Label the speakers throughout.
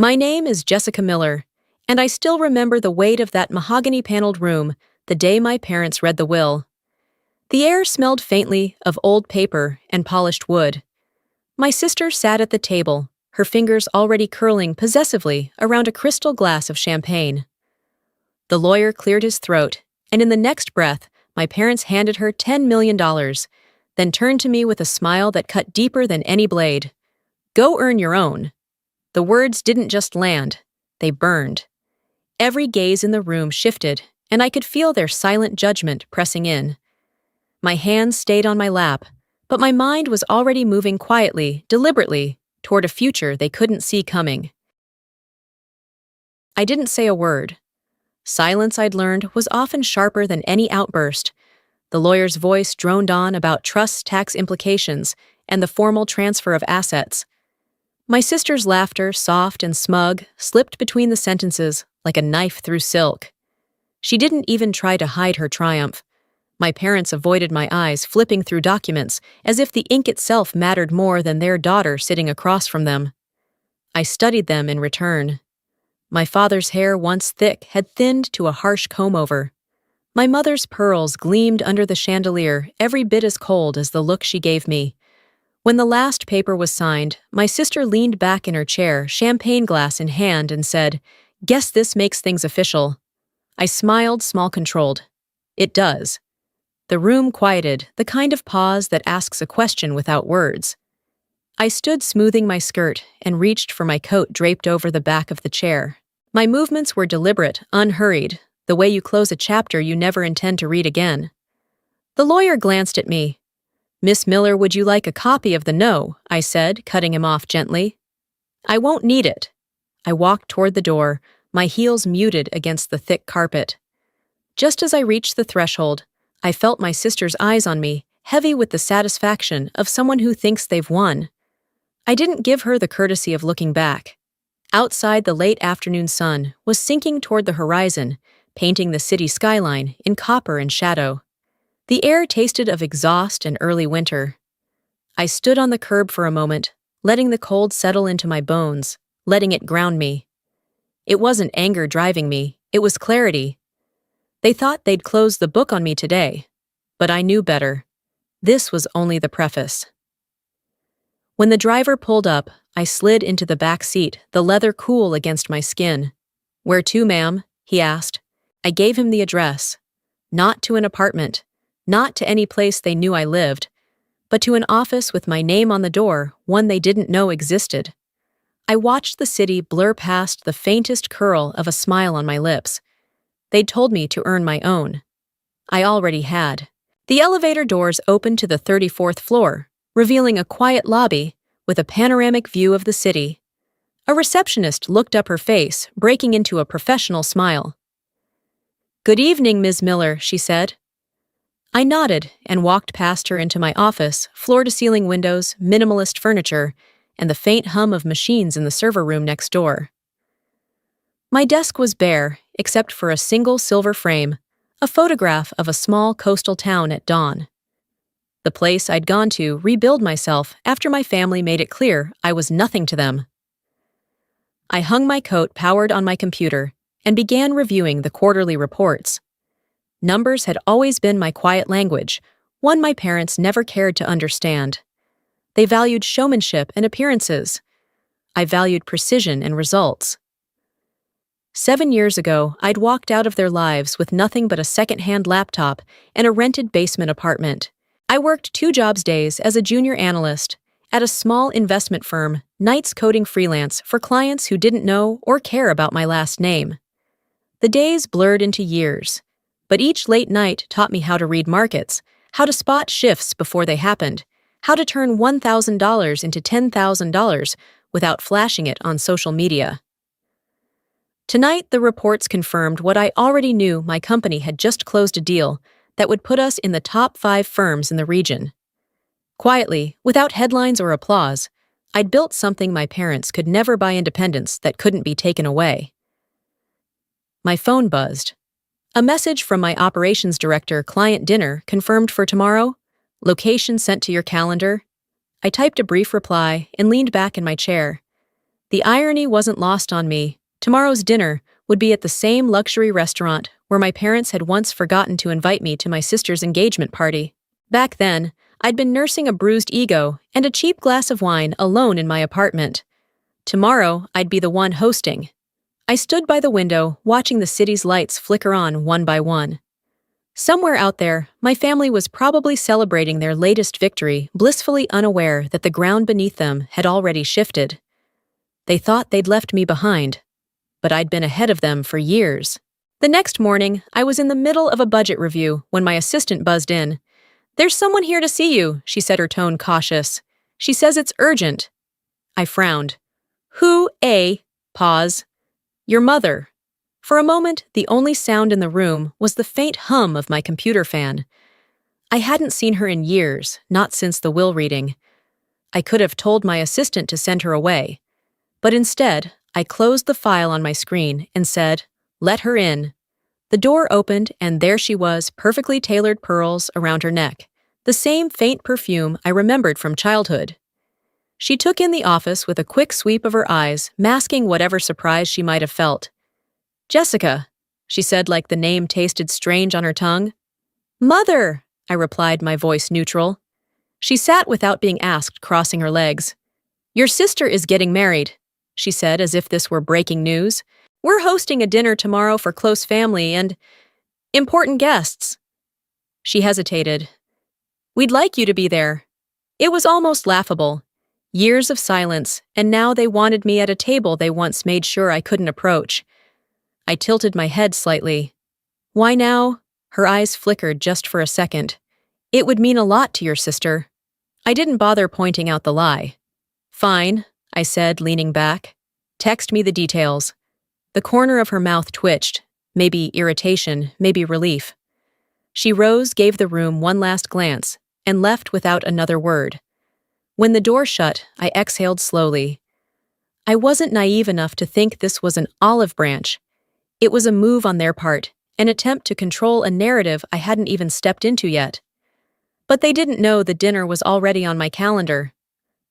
Speaker 1: My name is Jessica Miller, and I still remember the weight of that mahogany-paneled room the day my parents read the will. The air smelled faintly of old paper and polished wood. My sister sat at the table, her fingers already curling possessively around a crystal glass of champagne. The lawyer cleared his throat, and in the next breath, my parents handed her $10 million, then turned to me with a smile that cut deeper than any blade. "Go earn your own." The words didn't just land, they burned. Every gaze in the room shifted, and I could feel their silent judgment pressing in. My hands stayed on my lap, but my mind was already moving quietly, deliberately, toward a future they couldn't see coming. I didn't say a word. Silence, I'd learned, was often sharper than any outburst. The lawyer's voice droned on about trust tax implications and the formal transfer of assets. My sister's laughter, soft and smug, slipped between the sentences like a knife through silk. She didn't even try to hide her triumph. My parents avoided my eyes, flipping through documents, as if the ink itself mattered more than their daughter sitting across from them. I studied them in return. My father's hair, once thick, had thinned to a harsh comb-over. My mother's pearls gleamed under the chandelier, every bit as cold as the look she gave me. When the last paper was signed, my sister leaned back in her chair, champagne glass in hand, and said, "Guess this makes things official." I smiled, small-controlled. It does. The room quieted, the kind of pause that asks a question without words. I stood smoothing my skirt and reached for my coat draped over the back of the chair. My movements were deliberate, unhurried, the way you close a chapter you never intend to read again. The lawyer glanced at me. "Miss Miller, would you like a copy of the no?" I said, cutting him off gently. "I won't need it." I walked toward the door, my heels muted against the thick carpet. Just as I reached the threshold, I felt my sister's eyes on me, heavy with the satisfaction of someone who thinks they've won. I didn't give her the courtesy of looking back. Outside, the late afternoon sun was sinking toward the horizon, painting the city skyline in copper and shadow. The air tasted of exhaust and early winter. I stood on the curb for a moment, letting the cold settle into my bones, letting it ground me. It wasn't anger driving me, it was clarity. They thought they'd close the book on me today, but I knew better. This was only the preface. When the driver pulled up, I slid into the back seat, the leather cool against my skin. "Where to, ma'am?" he asked. I gave him the address. Not to an apartment, not to any place they knew I lived, but to an office with my name on the door, one they didn't know existed. I watched the city blur past the faintest curl of a smile on my lips. They'd told me to earn my own. I already had. The elevator doors opened to the 34th floor, revealing a quiet lobby with a panoramic view of the city. A receptionist looked up her face, breaking into a professional smile. "Good evening, Ms. Miller," she said. I nodded and walked past her into my office, floor-to-ceiling windows, minimalist furniture, and the faint hum of machines in the server room next door. My desk was bare, except for a single silver frame, a photograph of a small coastal town at dawn. The place I'd gone to rebuild myself after my family made it clear I was nothing to them. I hung my coat powered on my computer and began reviewing the quarterly reports. Numbers had always been my quiet language, one my parents never cared to understand. They valued showmanship and appearances. I valued precision and results. 7 years ago, I'd walked out of their lives with nothing but a second-hand laptop and a rented basement apartment. I worked 2 jobs days as a junior analyst at a small investment firm, nights coding freelance for clients who didn't know or care about my last name. The days blurred into years, but each late night taught me how to read markets, how to spot shifts before they happened, how to turn $1,000 into $10,000 without flashing it on social media. Tonight, the reports confirmed what I already knew. My company had just closed a deal that would put us in the top 5 firms in the region. Quietly, without headlines or applause, I'd built something my parents could never buy, independence that couldn't be taken away. My phone buzzed. A message from my operations director, client dinner confirmed for tomorrow, location sent to your calendar. I typed a brief reply and leaned back in my chair. The irony wasn't lost on me. Tomorrow's dinner would be at the same luxury restaurant where my parents had once forgotten to invite me to my sister's engagement party. Back then, I'd been nursing a bruised ego and a cheap glass of wine alone in my apartment. Tomorrow, I'd be the one hosting. I stood by the window, watching the city's lights flicker on one by one. Somewhere out there, my family was probably celebrating their latest victory, blissfully unaware that the ground beneath them had already shifted. They thought they'd left me behind, but I'd been ahead of them for years. The next morning, I was in the middle of a budget review when my assistant buzzed in. "There's someone here to see you," she said, her tone cautious. "She says it's urgent." I frowned. "Who, Pause. "Your mother." For a moment, the only sound in the room was the faint hum of my computer fan. I hadn't seen her in years, not since the will reading. I could have told my assistant to send her away. But instead, I closed the file on my screen and said, "Let her in." The door opened, and there she was, perfectly tailored pearls around her neck, the same faint perfume I remembered from childhood. She took in the office with a quick sweep of her eyes, masking whatever surprise she might have felt. "Jessica," she said like the name tasted strange on her tongue. "Mother," I replied, my voice neutral. She sat without being asked, crossing her legs. "Your sister is getting married," she said as if this were breaking news. "We're hosting a dinner tomorrow for close family and important guests." She hesitated. "We'd like you to be there." It was almost laughable. Years of silence, and now they wanted me at a table they once made sure I couldn't approach. I tilted my head slightly. "Why now?" Her eyes flickered just for a second. "It would mean a lot to your sister." I didn't bother pointing out the lie. "Fine," I said, leaning back. "Text me the details." The corner of her mouth twitched, maybe irritation, maybe relief. She rose, gave the room one last glance, and left without another word. When the door shut, I exhaled slowly. I wasn't naive enough to think this was an olive branch. It was a move on their part, an attempt to control a narrative I hadn't even stepped into yet. But they didn't know the dinner was already on my calendar.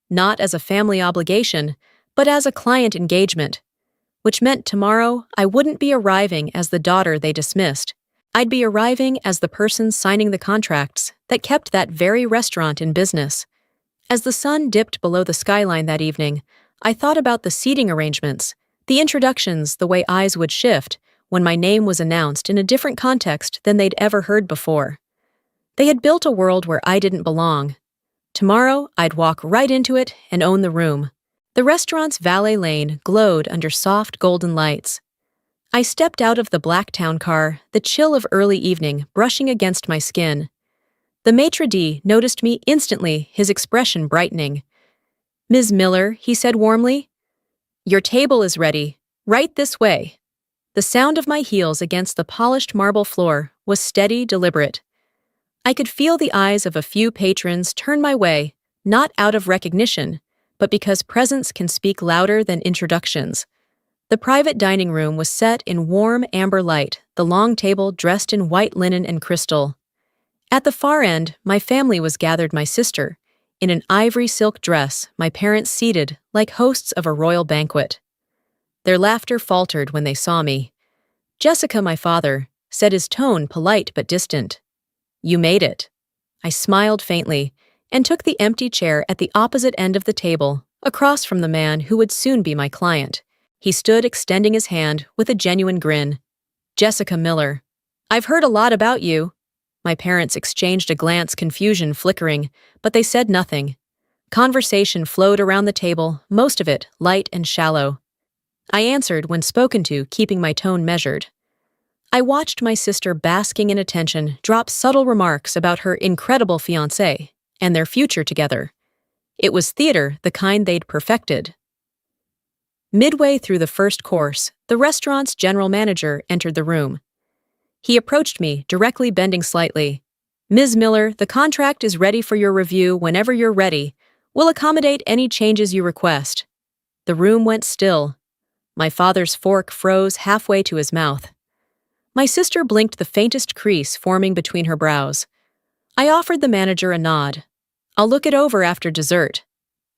Speaker 1: Not as a family obligation, but as a client engagement, which meant tomorrow I wouldn't be arriving as the daughter they dismissed. I'd be arriving as the person signing the contracts that kept that very restaurant in business. As the sun dipped below the skyline that evening, I thought about the seating arrangements, the introductions, the way eyes would shift when my name was announced in a different context than they'd ever heard before. They had built a world where I didn't belong. Tomorrow, I'd walk right into it and own the room. The restaurant's valet lane glowed under soft golden lights. I stepped out of the black town car, the chill of early evening brushing against my skin. The maitre d' noticed me instantly, his expression brightening. "Ms. Miller," he said warmly, "your table is ready. Right this way." The sound of my heels against the polished marble floor was steady, deliberate. I could feel the eyes of a few patrons turn my way, not out of recognition, but because presence can speak louder than introductions. The private dining room was set in warm amber light, the long table dressed in white linen and crystal. At the far end, my family was gathered, my sister, in an ivory silk dress, my parents seated like hosts of a royal banquet. Their laughter faltered when they saw me. "Jessica," my father, said, his tone polite but distant. "You made it." I smiled faintly and took the empty chair at the opposite end of the table, across from the man who would soon be my client. He stood extending his hand with a genuine grin. "Jessica Miller. I've heard a lot about you." My parents exchanged a glance, confusion flickering, but they said nothing. Conversation flowed around the table, most of it light and shallow. I answered when spoken to, keeping my tone measured. I watched my sister, basking in attention, drop subtle remarks about her incredible fiancé and their future together. It was theater, the kind they'd perfected. Midway through the first course, the restaurant's general manager entered the room. He approached me, directly, bending slightly. "Ms. Miller, the contract is ready for your review whenever you're ready. We'll accommodate any changes you request." The room went still. My father's fork froze halfway to his mouth. My sister blinked, the faintest crease forming between her brows. I offered the manager a nod. "I'll look it over after dessert."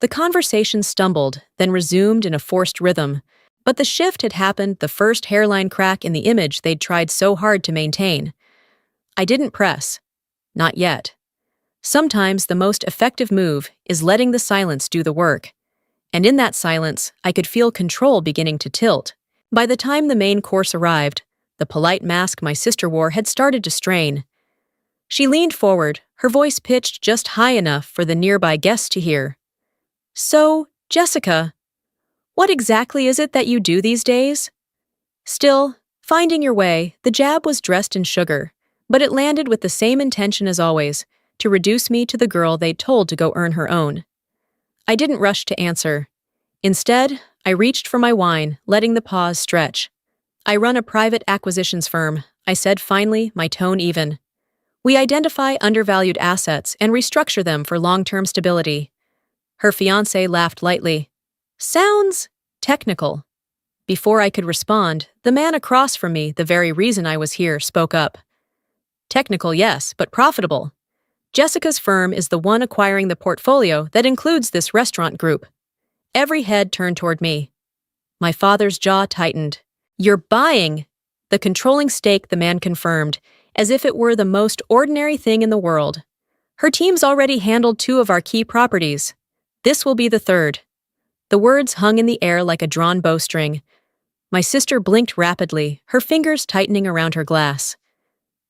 Speaker 1: The conversation stumbled, then resumed in a forced rhythm. But the shift had happened the first hairline crack in the image they'd tried so hard to maintain. I didn't press. Not yet. Sometimes the most effective move is letting the silence do the work. And in that silence, I could feel control beginning to tilt. By the time the main course arrived, the polite mask my sister wore had started to strain. She leaned forward, her voice pitched just high enough for the nearby guests to hear. "So, Jessica, what exactly is it that you do these days?" Still, finding your way, the jab was dressed in sugar, but it landed with the same intention as always, to reduce me to the girl they'd told to go earn her own. I didn't rush to answer. Instead, I reached for my wine, letting the pause stretch. "I run a private acquisitions firm," I said finally, my tone even. "We identify undervalued assets and restructure them for long-term stability." Her fiancé laughed lightly. "Sounds technical." Before I could respond, the man across from me, the very reason I was here, spoke up. "Technical, yes, but profitable. Jessica's firm is the one acquiring the portfolio that includes this restaurant group." Every head turned toward me. My father's jaw tightened. "You're buying?" The controlling stake the man confirmed, as if it were the most ordinary thing in the world. "Her team's already handled 2 of our key properties. This will be the 3rd. The words hung in the air like a drawn bowstring. My sister blinked rapidly, her fingers tightening around her glass.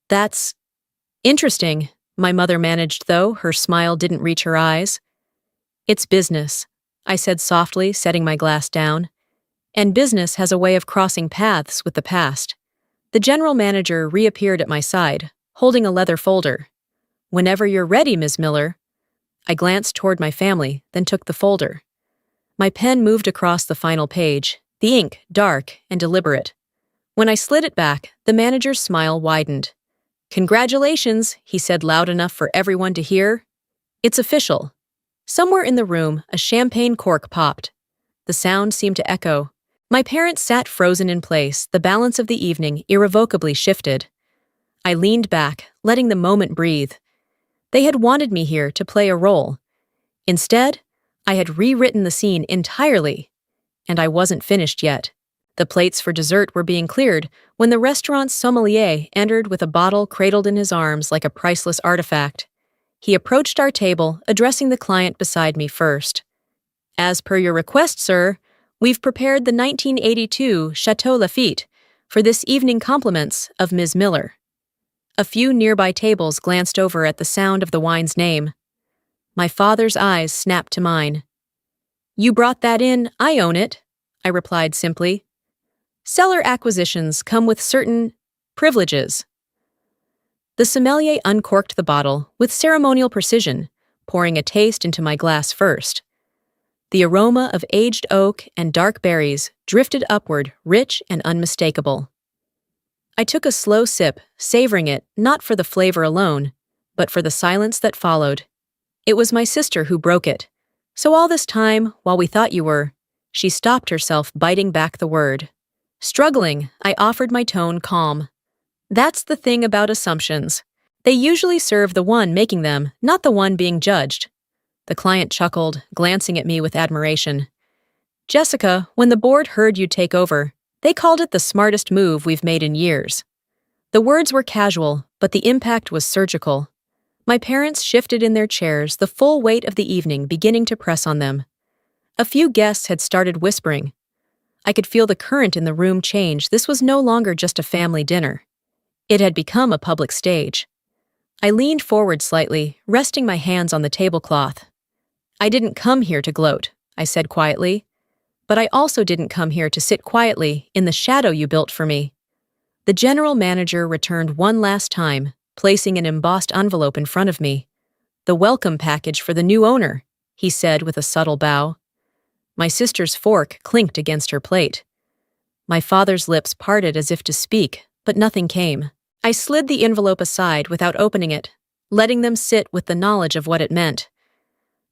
Speaker 1: "That's interesting," my mother managed, though her smile didn't reach her eyes. "It's business," I said softly, setting my glass down. "And business has a way of crossing paths with the past." The general manager reappeared at my side, holding a leather folder. "Whenever you're ready, Ms. Miller." I glanced toward my family, then took the folder. My pen moved across the final page, the ink dark and deliberate. When I slid it back, the manager's smile widened. "Congratulations," he said loud enough for everyone to hear. "It's official." Somewhere in the room, a champagne cork popped. The sound seemed to echo. My parents sat frozen in place, the balance of the evening irrevocably shifted. I leaned back, letting the moment breathe. They had wanted me here to play a role. Instead, I had rewritten the scene entirely. And I wasn't finished yet. The plates for dessert were being cleared when the restaurant's sommelier entered with a bottle cradled in his arms like a priceless artifact. He approached our table, addressing the client beside me first. "As per your request, sir, we've prepared the 1982 Chateau Lafite for this evening compliments of Ms. Miller." A few nearby tables glanced over at the sound of the wine's name. My father's eyes snapped to mine. "You brought that in, I own it," I replied simply. "Seller acquisitions come with certain privileges." The sommelier uncorked the bottle with ceremonial precision, pouring a taste into my glass first. The aroma of aged oak and dark berries drifted upward, rich and unmistakable. I took a slow sip, savoring it not for the flavor alone, but for the silence that followed. It was my sister who broke it. "So all this time, while we thought you were..." She stopped herself, biting back the word. Struggling, I offered my tone calm. "That's the thing about assumptions. They usually serve the one making them, not the one being judged." The client chuckled, glancing at me with admiration. "Jessica, when the board heard you'd take over, they called it the smartest move we've made in years." The words were casual, but the impact was surgical. My parents shifted in their chairs, the full weight of the evening beginning to press on them. A few guests had started whispering. I could feel the current in the room change. This was no longer just a family dinner. It had become a public stage. I leaned forward slightly, resting my hands on the tablecloth. "I didn't come here to gloat," I said quietly. "But I also didn't come here to sit quietly in the shadow you built for me." The general manager returned one last time, placing an embossed envelope in front of me. "The welcome package for the new owner," he said with a subtle bow. My sister's fork clinked against her plate. My father's lips parted as if to speak, but nothing came. I slid the envelope aside without opening it, letting them sit with the knowledge of what it meant.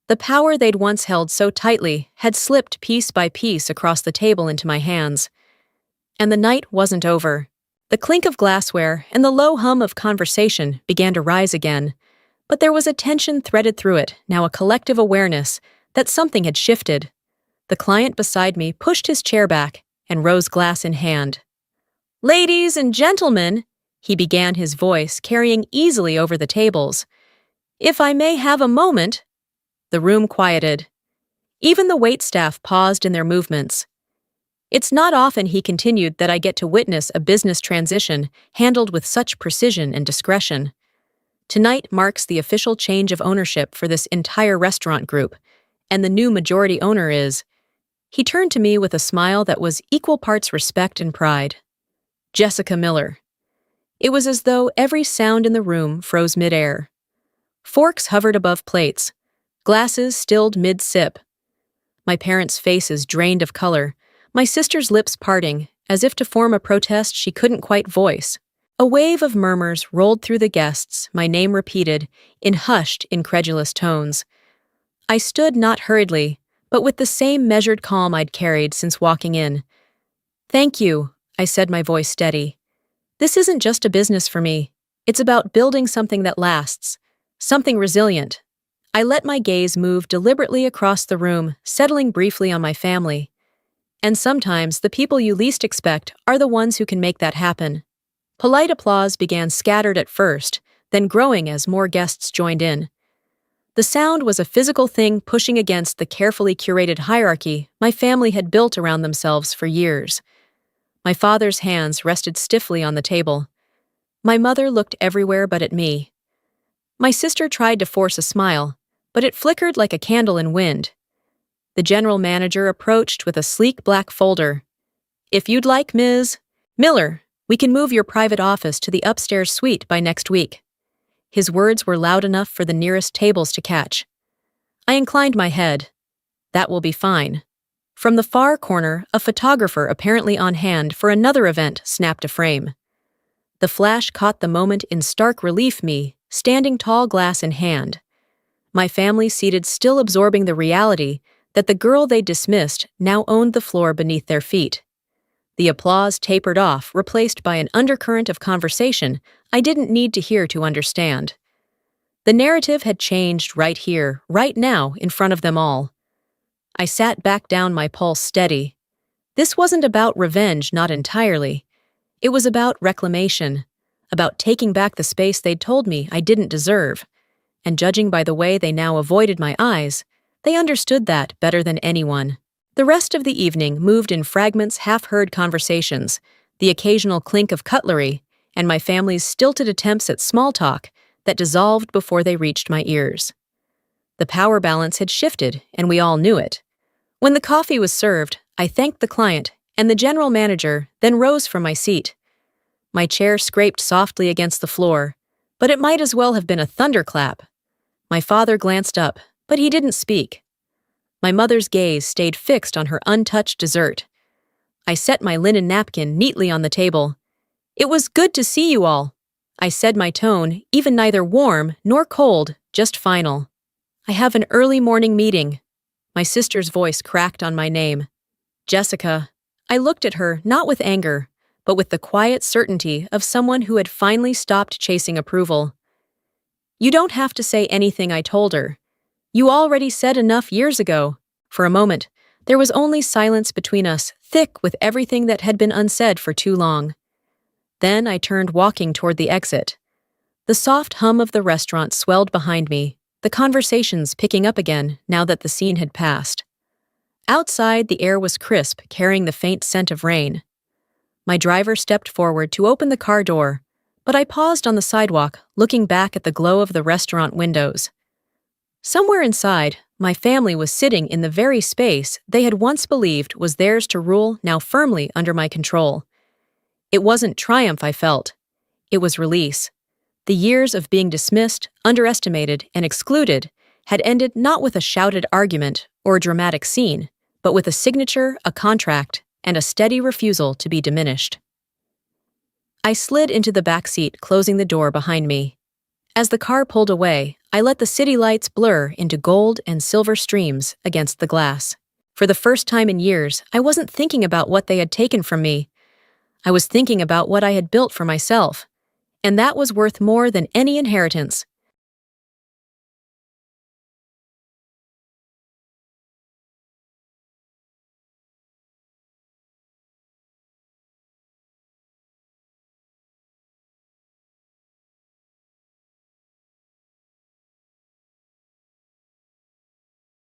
Speaker 1: The power they'd once held so tightly had slipped piece by piece across the table into my hands. And the night wasn't over. The clink of glassware and the low hum of conversation began to rise again, but there was a tension threaded through it, now a collective awareness that something had shifted. The client beside me pushed his chair back and rose glass in hand. "Ladies and gentlemen," he began, his voice carrying easily over the tables. "If I may have a moment." The room quieted. Even the waitstaff paused in their movements. "It's not often," he continued, "that I get to witness a business transition handled with such precision and discretion. Tonight marks the official change of ownership for this entire restaurant group, and the new majority owner is—" He turned to me with a smile that was equal parts respect and pride. "Jessica Miller." It was as though every sound in the room froze mid-air. Forks hovered above plates, glasses stilled mid-sip. My parents' faces drained of color, my sister's lips parting, as if to form a protest she couldn't quite voice. A wave of murmurs rolled through the guests, my name repeated, in hushed, incredulous tones. I stood not hurriedly, but with the same measured calm I'd carried since walking in. "Thank you," I said, my voice steady. "This isn't just a business for me. It's about building something that lasts, something resilient." I let my gaze move deliberately across the room, settling briefly on my family. And sometimes the people you least expect are the ones who can make that happen. Polite applause began scattered at first, then growing as more guests joined in. The sound was a physical thing pushing against the carefully curated hierarchy my family had built around themselves for years. My father's hands rested stiffly on the table. My mother looked everywhere but at me. My sister tried to force a smile, but it flickered like a candle in wind. The general manager approached with a sleek black folder. "If you'd like, Ms. Miller, we can move your private office to the upstairs suite by next week." His words were loud enough for the nearest tables to catch. I inclined my head. "That will be fine." From the far corner, a photographer apparently on hand for another event snapped a frame. The flash caught the moment in stark relief, me, standing tall, glass in hand. My family seated, still absorbing the reality that the girl they dismissed now owned the floor beneath their feet. The applause tapered off, replaced by an undercurrent of conversation I didn't need to hear to understand. The narrative had changed right here, right now, in front of them all. I sat back down, my pulse steady. This wasn't about revenge, not entirely. It was about reclamation, about taking back the space they'd told me I didn't deserve. And judging by the way they now avoided my eyes, they understood that better than anyone. The rest of the evening moved in fragments, half-heard conversations, the occasional clink of cutlery, and my family's stilted attempts at small talk that dissolved before they reached my ears. The power balance had shifted, and we all knew it. When the coffee was served, I thanked the client and the general manager, then rose from my seat. My chair scraped softly against the floor, but it might as well have been a thunderclap. My father glanced up, but he didn't speak. My mother's gaze stayed fixed on her untouched dessert. I set my linen napkin neatly on the table. "It was good to see you all," I said, my tone even neither warm nor cold, just final. "I have an early morning meeting." My sister's voice cracked on my name. "Jessica." I looked at her, not with anger, but with the quiet certainty of someone who had finally stopped chasing approval. "You don't have to say anything," I told her. "You already said enough years ago." For a moment, there was only silence between us, thick with everything that had been unsaid for too long. Then I turned, walking toward the exit. The soft hum of the restaurant swelled behind me, the conversations picking up again now that the scene had passed. Outside, the air was crisp, carrying the faint scent of rain. My driver stepped forward to open the car door, but I paused on the sidewalk, looking back at the glow of the restaurant windows. Somewhere inside, my family was sitting in the very space they had once believed was theirs to rule, now firmly under my control. It wasn't triumph I felt. It was release. The years of being dismissed, underestimated, and excluded had ended not with a shouted argument or a dramatic scene, but with a signature, a contract, and a steady refusal to be diminished. I slid into the back seat, closing the door behind me. As the car pulled away, I let the city lights blur into gold and silver streams against the glass. For the first time in years, I wasn't thinking about what they had taken from me. I was thinking about what I had built for myself, and that was worth more than any inheritance.